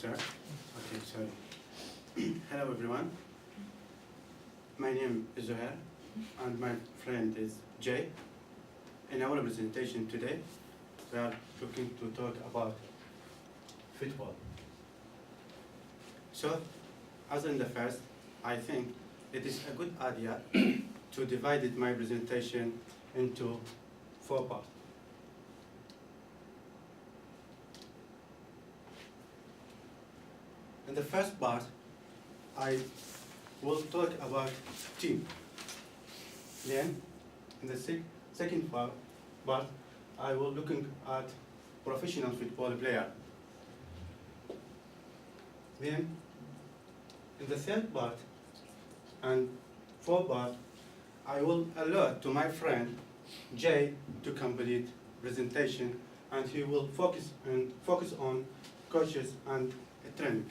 Start. Okay, sorry. Hello everyone. My name is Zuheir and my friend is Jay. In our presentation today, we are looking to talk about football. So, as in the first, I think it is a good idea to divide my presentation into 4 parts. In the first part, I will talk about team. Then, in the second part, I will looking at professional football player. Then, in the third part and fourth part, I will allow to my friend Jay to complete presentation, and he will focus on coaches and training.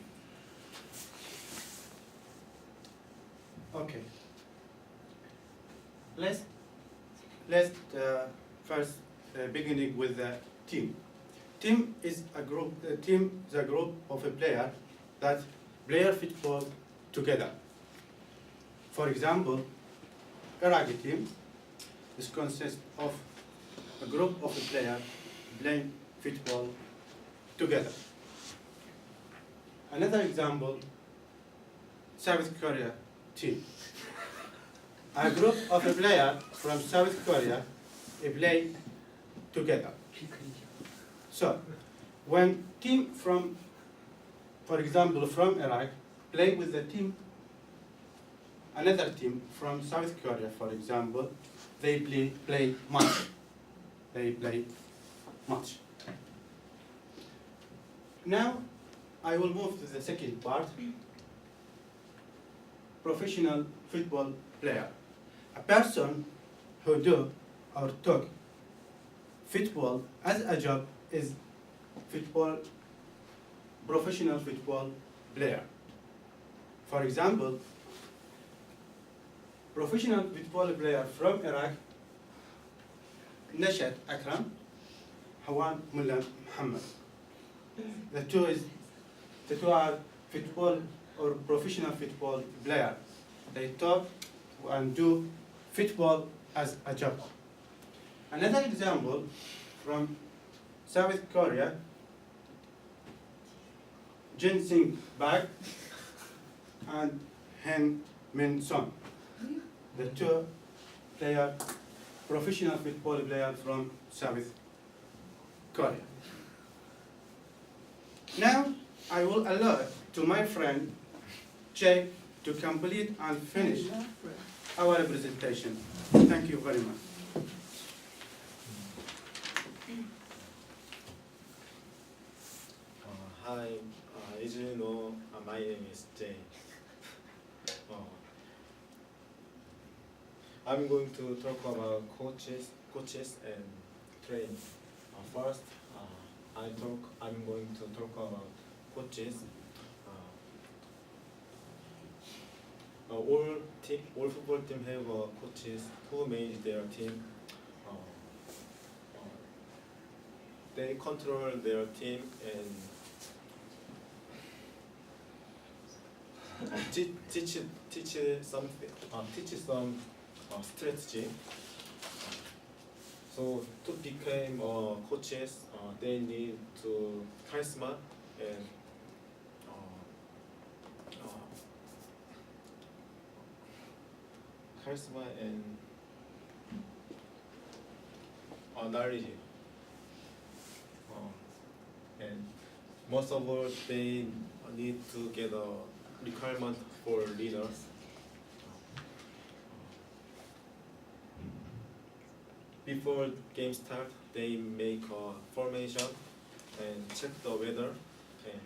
Okay. Let's first beginning with the team. Team is a group. Team is a group of a player that play football together. For example, Iraqi team is consists of a group of a player playing football together. Another example, South Korea team. A group of a player from South Korea play together. So, when team from, for example, from Iraq play with the team, another team from South Korea, for example, they play match. They play match. Now, I will move to the second part. Professional football player. A person who do or took football as a job is professional football player. For example, professional football player from Iraq, Nashat Akram, Hawan Mullah Muhammad. The two are football or professional football player. They talk and do football as a job. Another example from South Korea, Jin Sing Bak and Han Min Song. The two professional football player from South Korea. Now I will allow to my friend Jay to complete and finish our presentation. Thank you very much. Hi, as you know, my name is Jay. I'm going to talk about coaches and training. First, I'm going to talk about coaches. All football team have coaches who manage their team. They control their team and teach some strategy. So to become coaches, they need to charisma and knowledge. And most of all, they need to get a requirement for leaders. Before game start, they make a formation and check the weather and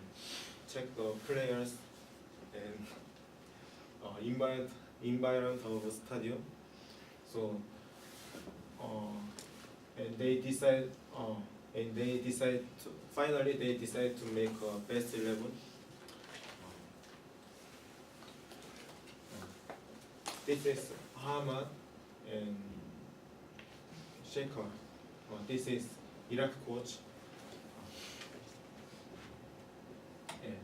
check the players and environment of the stadium. So finally they decide to make a best 11. This is Hama and Shaker. This is Iraq coach. And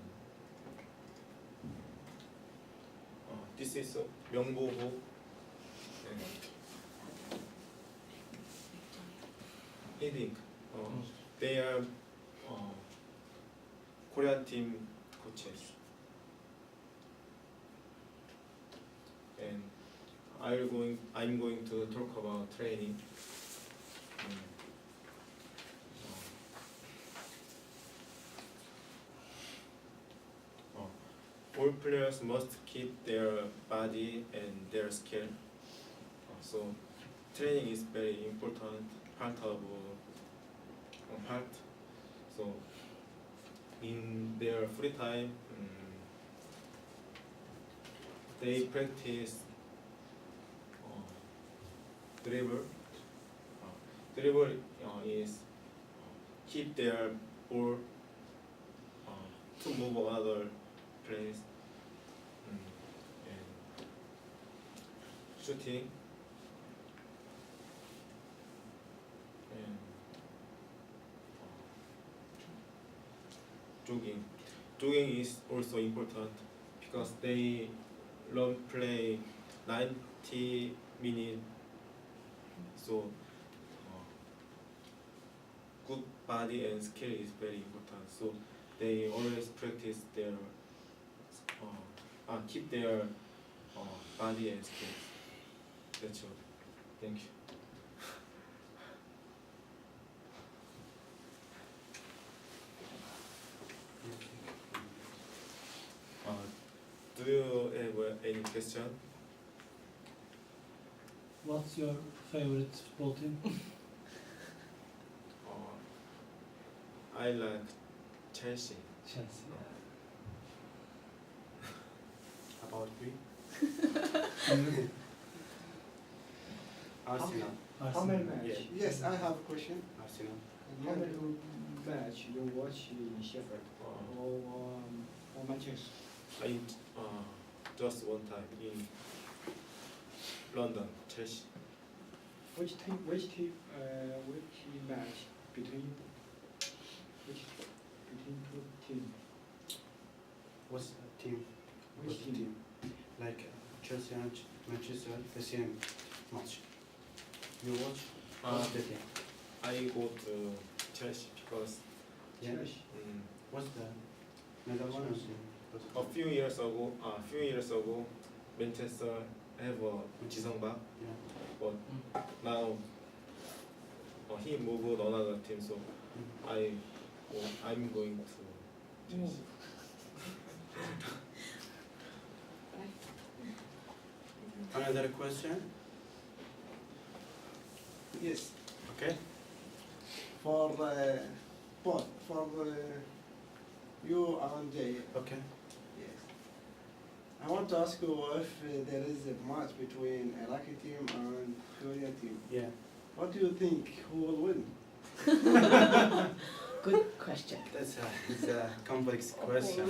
this is 명보고. Heading. They are Korean team coaches. And I'm going to talk about training. All players must keep their body and their skill. So training is very important part of part. So in their free time, they practice dribble. Dribble is keep their ball to move another place, and shooting, and jogging. Jogging is also important because they long play 90 minutes. So good body and skill is very important. So they always practice their keep their body and skills. That's all. Thank you. Do you have any question? What's your favorite football team? I like Chelsea. Chelsea. About me? Arsenal. How many match? Yeah. Yes, I have a question. Arsenal. How many match you watch in Sheffield or Manchester? I just one time in London, Chelsea. Which match between two teams? What's the team? Which What's the team? Like Chelsea and Manchester, the same match. You watch? What's the team? I go to Chelsea because Yeah. Chelsea. What's the Netherlands? a few years ago, Manchester have a 지성박, Yeah. but now he moved to another team, so I'm going to Chelsea. Another question? Yes. Okay. For both for you and Jay. Okay. Yes. I want to ask you if there is a match between Iraqi team and Korean team. Yeah. What do you think? Who will win? Good question. It's a complex question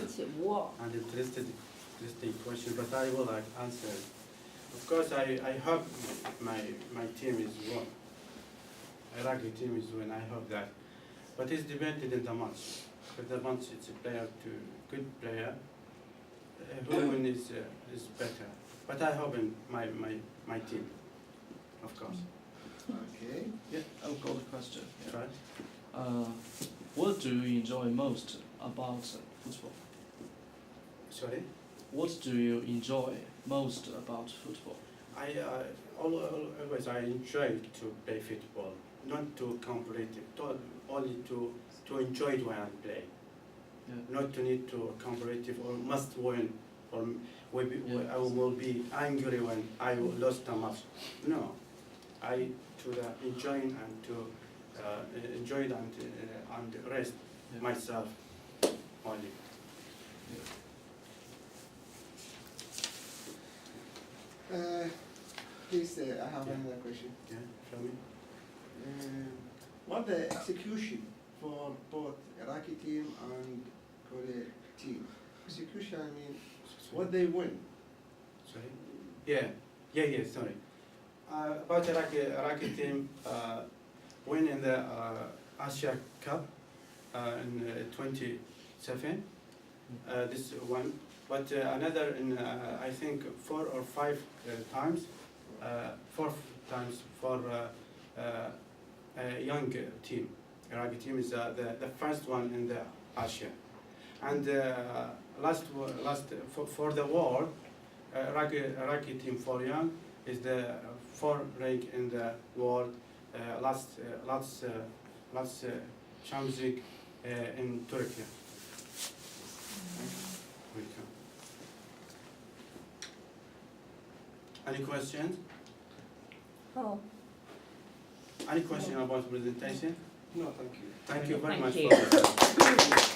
and interesting question, but I will answer it. Of course, I hope my team is won. Iraqi team is win. I hope that, but it's dependent on the match. If the match it's a player to good player, who win is better. But I hope in my team, of course. Okay. Yeah, I've got a question. Yeah. Right? What do you enjoy most about football? Sorry. What do you enjoy most about football? I always I enjoy to play football, not to competitive, only to enjoy it when I play. Yeah. Not to need to competitive or must win, or Yeah. I will be angry when I lost a match. No, I to enjoying and to enjoy it and rest Yeah. myself only. Please, I have Yeah. another question. Yeah, tell me. What the execution for both Iraqi team and Korea team? Execution, I mean, what they win? Sorry? Yeah, sorry. About Iraqi team win in the Asia Cup in 27. This one, but another in I think 4 or 5 times, 4 times for a young team. Iraqi team is the first one in the Asia, and for the world, Iraqi team for young is the 4th rank in the world. Last Champions League in Turkey. Welcome. Any questions? Oh, Any question about presentation? No, thank you. Thank you very Thank much you. for this.